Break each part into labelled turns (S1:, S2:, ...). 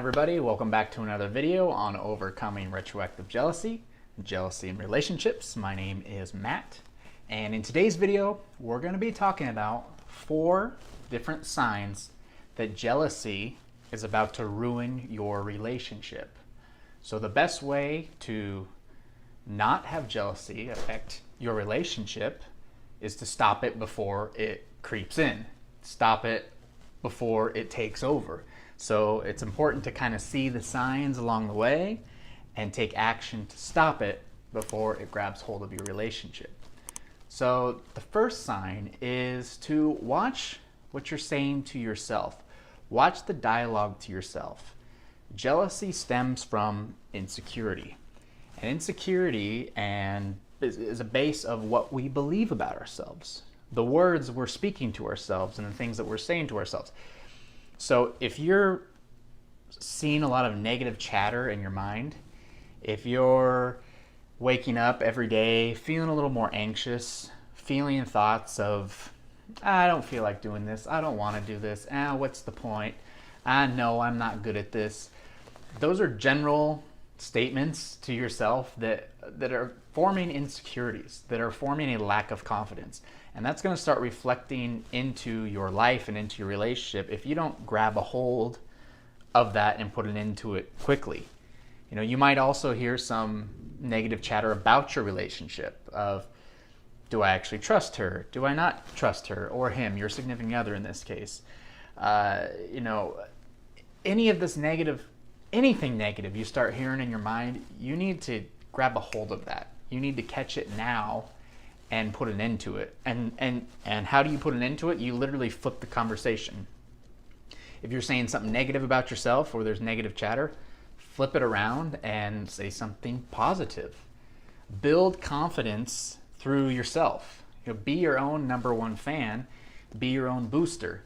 S1: Everybody, welcome back to another video on overcoming retroactive jealousy in relationships. My name is Matt, and in today's video we're going to be talking about 4 different signs that jealousy is about to ruin your relationship. So the best way to not have jealousy affect your relationship is to stop it before it creeps in. Stop it before it takes over. So it's important to kind of see the signs along the way and take action to stop it before it grabs hold of your relationship. So the first sign is to watch what you're saying to yourself. Watch the dialogue to yourself. Jealousy stems from insecurity. And insecurity is a base of what we believe about ourselves. The words we're speaking to ourselves and the things that we're saying to ourselves. So if you're seeing a lot of negative chatter in your mind, if you're waking up every day feeling a little more anxious, feeling thoughts of, I don't feel like doing this, I don't want to do this, what's the point, I know I'm not good at this. Those are general statements to yourself that are forming insecurities, that are forming a lack of confidence. And that's going to start reflecting into your life and into your relationship if you don't grab a hold of that and put it into it quickly. You know, you might also hear some negative chatter about your relationship of, do I actually trust her? Do I not trust her? Or him, your significant other in this case. Any of this negative, anything negative you start hearing in your mind, you need to grab a hold of that. You need to catch it now and put an end to it. And how do you put an end to it? You literally flip the conversation. If you're saying something negative about yourself or there's negative chatter, flip it around and say something positive. Build confidence through yourself. Be your own number one fan. Be your own booster.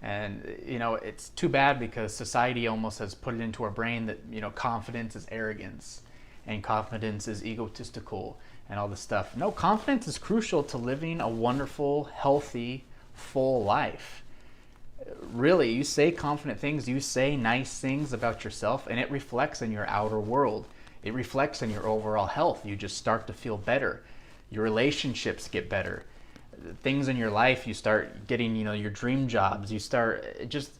S1: And it's too bad because society almost has put it into our brain that confidence is arrogance and confidence is egotistical and all this stuff. No, confidence is crucial to living a wonderful, healthy, full life. Really, you say confident things, you say nice things about yourself, and it reflects in your outer world. It reflects in your overall health. You just start to feel better. Your relationships get better. Things in your life, you start getting, your dream jobs. You start just,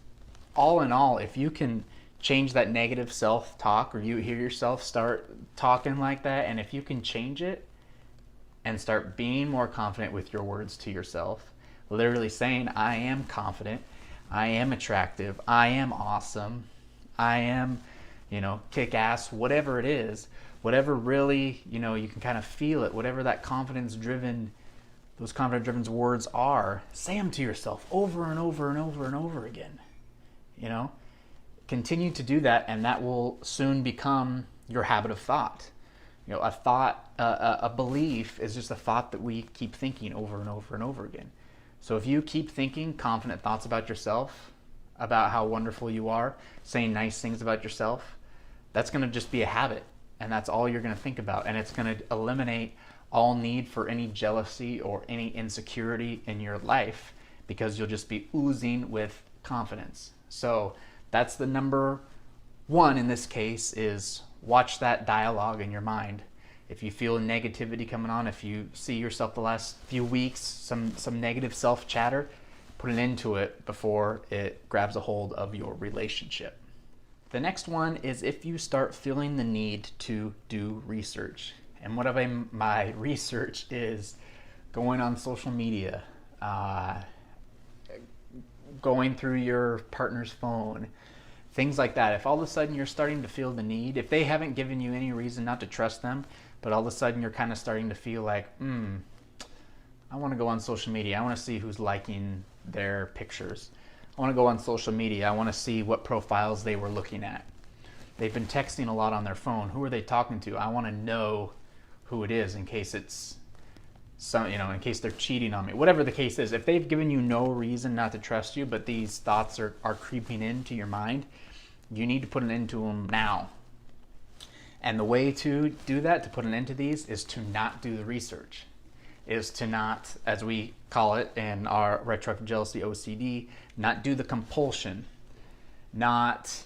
S1: all in all, if you can change that negative self-talk, or you hear yourself start talking like that, and if you can change it and start being more confident with your words to yourself, literally saying, I am confident, I am attractive, I am awesome, I am, kick-ass, whatever it is, whatever really, you can kind of feel it, whatever that those confidence-driven words are, say them to yourself over and over and over and over again. Continue to do that, and that will soon become your habit of thought. A thought, a belief is just a thought that we keep thinking over and over and over again. So if you keep thinking confident thoughts about yourself, about how wonderful you are, saying nice things about yourself, that's going to just be a habit, and that's all you're going to think about, and it's going to eliminate all need for any jealousy or any insecurity in your life because you'll just be oozing with confidence. So that's the number one in this case, is watch that dialogue in your mind. If you feel negativity coming on, if you see yourself the last few weeks, some negative self-chatter, put an end to it before it grabs a hold of your relationship. The next one is if you start feeling the need to do research. And what my research is going on social media, going through your partner's phone, things like that. If all of a sudden you're starting to feel the need, if they haven't given you any reason not to trust them, but all of a sudden you're kind of starting to feel like, I want to go on social media. I want to see who's liking their pictures. I want to go on social media. I want to see what profiles they were looking at. They've been texting a lot on their phone. Who are they talking to? I want to know who it is in case it's in case they're cheating on me. Whatever the case is, if they've given you no reason not to trust you, but these thoughts are creeping into your mind, you need to put an end to them now. And the way to do that, to put an end to these, is to not do the research. Is to not, as we call it in our retroactive jealousy OCD, not do the compulsion. Not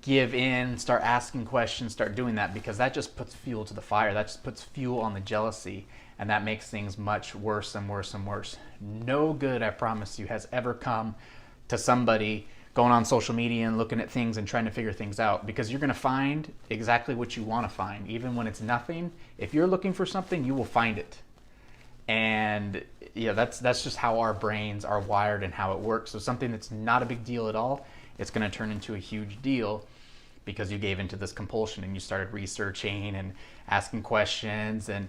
S1: give in, start asking questions, start doing that, because that just puts fuel to the fire. That just puts fuel on the jealousy, and that makes things much worse and worse and worse. No good, I promise you, has ever come to somebody going on social media and looking at things and trying to figure things out, because you're going to find exactly what you want to find. Even when it's nothing, if you're looking for something, you will find it. And yeah, that's just how our brains are wired and how it works. So something that's not a big deal at all, it's going to turn into a huge deal because you gave into this compulsion and you started researching and asking questions and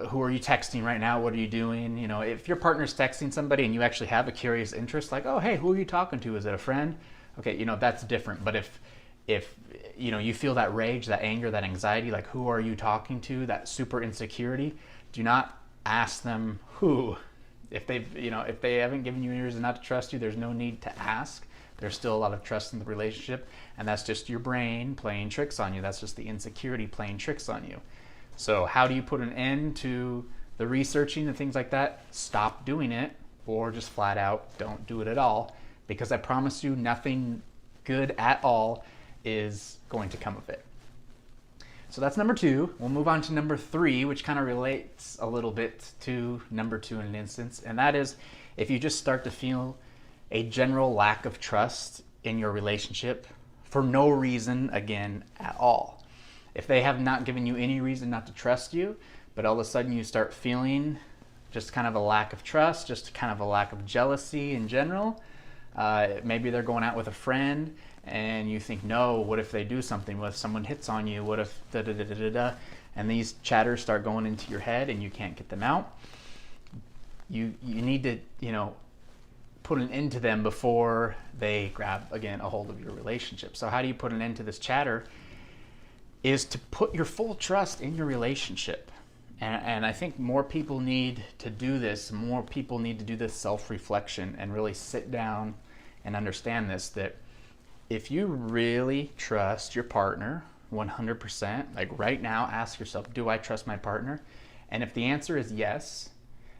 S1: who are you texting right now? What are you doing? You know, if your partner's texting somebody and you actually have a curious interest, like, oh, hey, who are you talking to? Is it a friend? Okay, you know, that's different. But if you know, you feel that rage, that anger, that anxiety, like, who are you talking to? That super insecurity, do not ask them who. If they haven't given you any reason not to trust you, there's no need to ask. There's still a lot of trust in the relationship, and that's just your brain playing tricks on you. That's just the insecurity playing tricks on you. So how do you put an end to the researching and things like that? Stop doing it, or just flat out don't do it at all, because I promise you nothing good at all is going to come of it. So that's number 2. We'll move on to number 3, which kind of relates a little bit to number 2 in an instance, and that is if you just start to feel a general lack of trust in your relationship for no reason, again, at all. If they have not given you any reason not to trust you, but all of a sudden you start feeling just kind of a lack of trust, just kind of a lack of jealousy in general, maybe they're going out with a friend and you think, no, what if they do something? What if someone hits on you? What if da da da da da da? And these chatters start going into your head and you can't get them out. You need to, put an end to them before they grab, again, a hold of your relationship. So how do you put an end to this chatter? Is to put your full trust in your relationship. And I think more people need to do this. More people need to do this self-reflection and really sit down and understand this, that if you really trust your partner 100%, like right now, ask yourself, do I trust my partner? And if the answer is yes,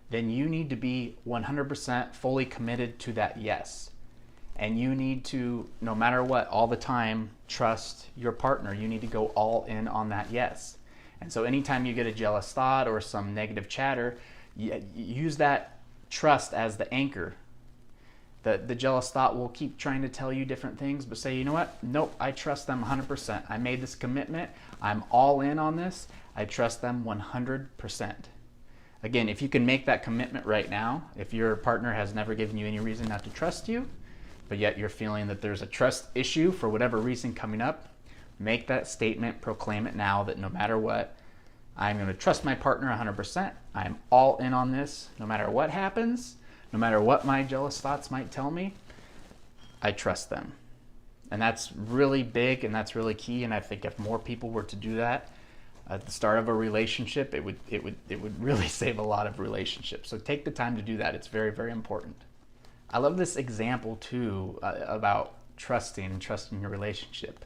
S1: then you need to be 100% fully committed to that yes. And you need to, no matter what, all the time, trust your partner. You need to go all in on that yes. And so anytime you get a jealous thought or some negative chatter, use that trust as the anchor. The jealous thought will keep trying to tell you different things, but say, you know what? Nope, I trust them 100%. I made this commitment. I'm all in on this. I trust them 100%. Again, if you can make that commitment right now, if your partner has never given you any reason not to trust you, but yet you're feeling that there's a trust issue for whatever reason coming up, make that statement, proclaim it now, that no matter what, I'm going to trust my partner 100%. I'm all in on this. No matter what happens, no matter what my jealous thoughts might tell me, I trust them. And that's really big and that's really key. And I think if more people were to do that at the start of a relationship, it would really save a lot of relationships. So take the time to do that. It's very, very important. I love this example too about trusting your relationship.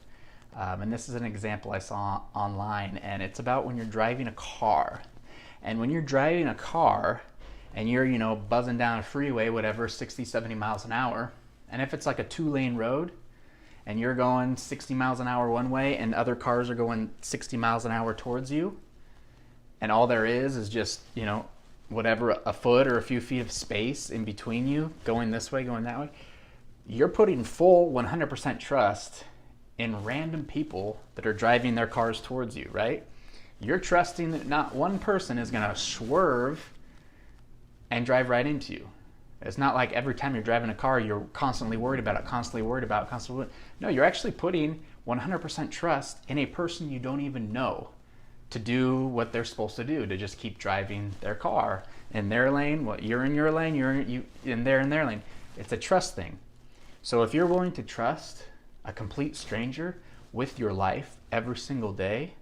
S1: And this is an example I saw online, and it's about when you're driving a car. And when you're driving a car and you're, buzzing down a freeway, whatever, 60, 70 miles an hour, and if it's like a 2-lane road and you're going 60 miles an hour one way and other cars are going 60 miles an hour towards you, and all there is just, whatever, a foot or a few feet of space in between you, going this way, going that way, you're putting full 100% trust in random people that are driving their cars towards you, right? You're trusting that not one person is going to swerve and drive right into you. It's not like every time you're driving a car, you're constantly worried about it, No, you're actually putting 100% trust in a person you don't even know to do what they're supposed to do, to just keep driving their car in their lane. You're in your lane, they're in their lane. It's a trust thing. So if you're willing to trust a complete stranger with your life every single day,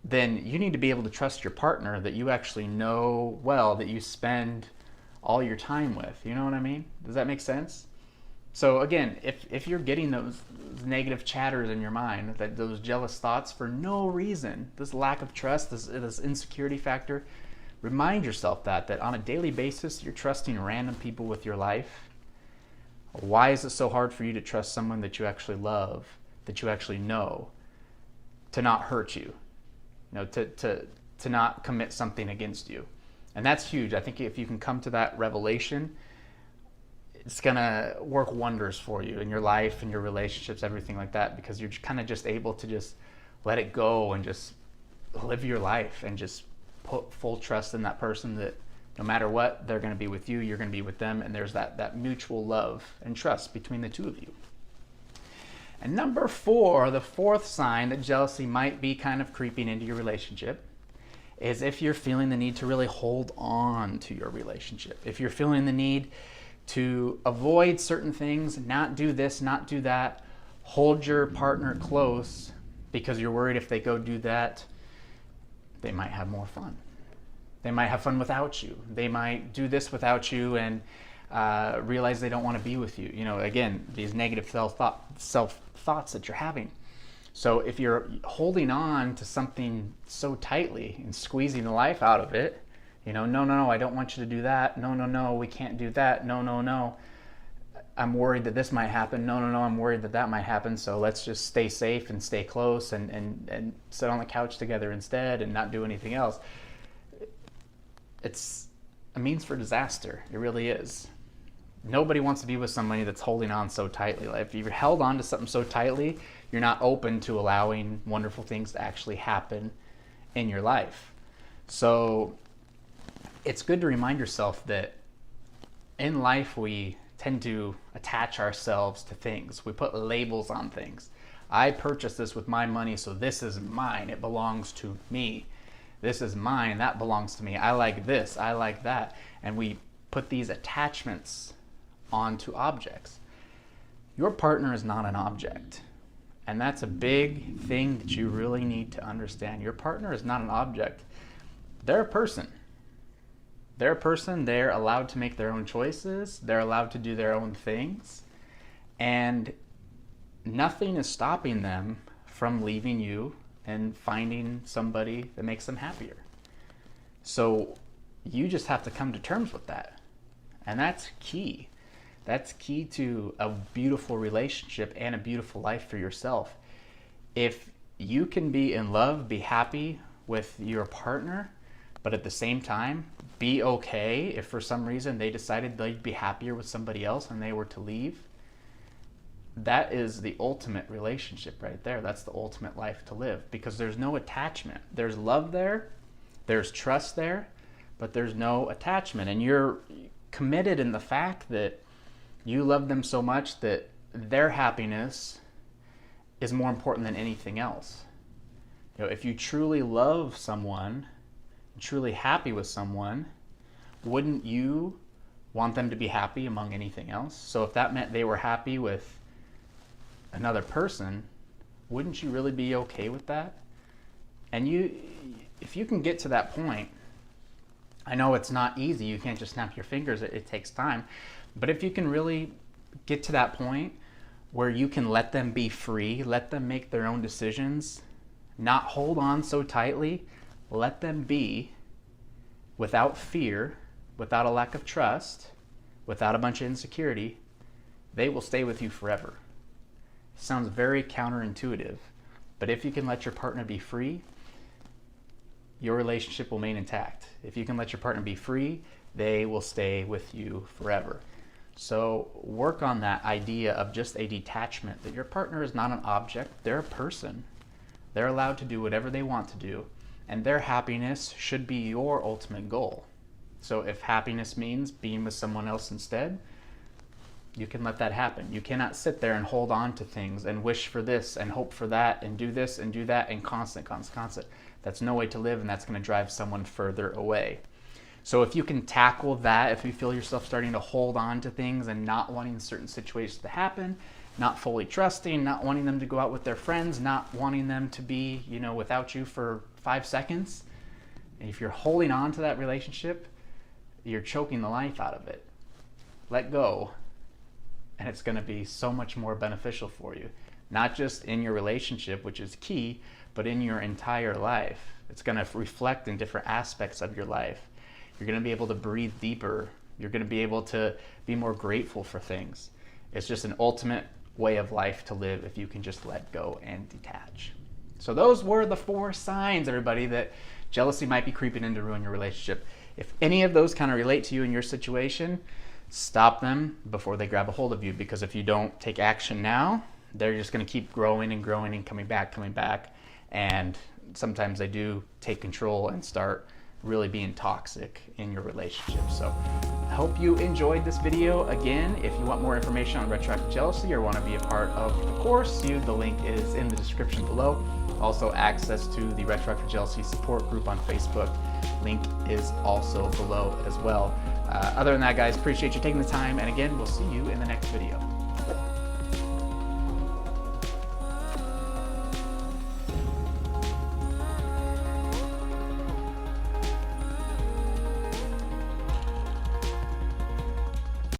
S1: then you need to be able to trust your partner that you actually know well, that you spend all your time with. You know what I mean? Does that make sense? So again, if you're getting those negative chatters in your mind, those jealous thoughts for no reason, this lack of trust, this insecurity factor, remind yourself that on a daily basis, you're trusting random people with your life Why is it so hard for you to trust someone that you actually love, that you actually know, to not hurt you, to not commit something against you? And that's huge. I think if you can come to that revelation, it's gonna work wonders for you in your life and your relationships, everything like that, because you're kind of just able to just let it go and just live your life and just put full trust in that person, that no matter what, they're going to be with you, you're going to be with them, and there's that mutual love and trust between the two of you. And number 4, the fourth sign that jealousy might be kind of creeping into your relationship, is if you're feeling the need to really hold on to your relationship. If you're feeling the need to avoid certain things, not do this, not do that, hold your partner close because you're worried if they go do that, they might have more fun. They might have fun without you. They might do this without you and realize they don't want to be with you. Again, these negative self thoughts that you're having. So if you're holding on to something so tightly and squeezing the life out of it, no, I don't want you to do that. No, we can't do that. No. I'm worried that this might happen. No, I'm worried that might happen. So let's just stay safe and stay close and sit on the couch together instead and not do anything else. It's a means for disaster. It really is. Nobody wants to be with somebody that's holding on so tightly. Like if you've held on to something so tightly, you're not open to allowing wonderful things to actually happen in your life. So it's good to remind yourself that in life we tend to attach ourselves to things. We put labels on things. I purchased this with my money, so this is mine. It belongs to me. This is mine, that belongs to me. I like this, I like that. And we put these attachments onto objects. Your partner is not an object. And that's a big thing that you really need to understand. Your partner is not an object. They're a person. They're a person. They're allowed to make their own choices. They're allowed to do their own things. And nothing is stopping them from leaving you and finding somebody that makes them happier. So you just have to come to terms with that. And that's key. That's key to a beautiful relationship and a beautiful life for yourself. If you can be in love, be happy with your partner, but at the same time, be okay if for some reason they decided they'd be happier with somebody else and they were to leave, that is the ultimate relationship right there. That's the ultimate life to live, because there's no attachment. There's love there, there's trust there, but there's no attachment. And you're committed in the fact that you love them so much that their happiness is more important than anything else. If you truly love someone, truly happy with someone, wouldn't you want them to be happy among anything else? So if that meant they were happy with another person, wouldn't you really be okay with that? And if you can get to that point, I know it's not easy, you can't just snap your fingers, it takes time, but if you can really get to that point where you can let them be free, let them make their own decisions, not hold on so tightly, let them be without fear, without a lack of trust, without a bunch of insecurity, they will stay with you forever. Sounds very counterintuitive, but if you can let your partner be free, your relationship will remain intact. If you can let your partner be free, they will stay with you forever. So work on that idea of just a detachment, that your partner is not an object, they're a person. They're allowed to do whatever they want to do, and their happiness should be your ultimate goal. So if happiness means being with someone else instead, you can let that happen. You cannot sit there and hold on to things and wish for this and hope for that and do this and do that and constant. That's no way to live, and that's going to drive someone further away. So if you can tackle that, if you feel yourself starting to hold on to things and not wanting certain situations to happen, not fully trusting, not wanting them to go out with their friends, not wanting them to be, without you for 5 seconds, and if you're holding on to that relationship, you're choking the life out of it. Let go, and it's going to be so much more beneficial for you. Not just in your relationship, which is key, but in your entire life. It's going to reflect in different aspects of your life. You're going to be able to breathe deeper. You're going to be able to be more grateful for things. It's just an ultimate way of life to live if you can just let go and detach. So those were the 4 signs, everybody, that jealousy might be creeping in to ruin your relationship. If any of those kind of relate to you in your situation, stop them before they grab a hold of you, because if you don't take action now, they're just going to keep growing and growing and coming back, and sometimes they do take control and start really being toxic in your relationship. So I hope you enjoyed this video. Again, if you want more information on retroactive jealousy or want to be a part of the course, the link is in the description below. Also, access to the Retroactive Jealousy support group on Facebook, link is also below as well. Other than that, guys, appreciate you taking the time, and again, we'll see you in the next video.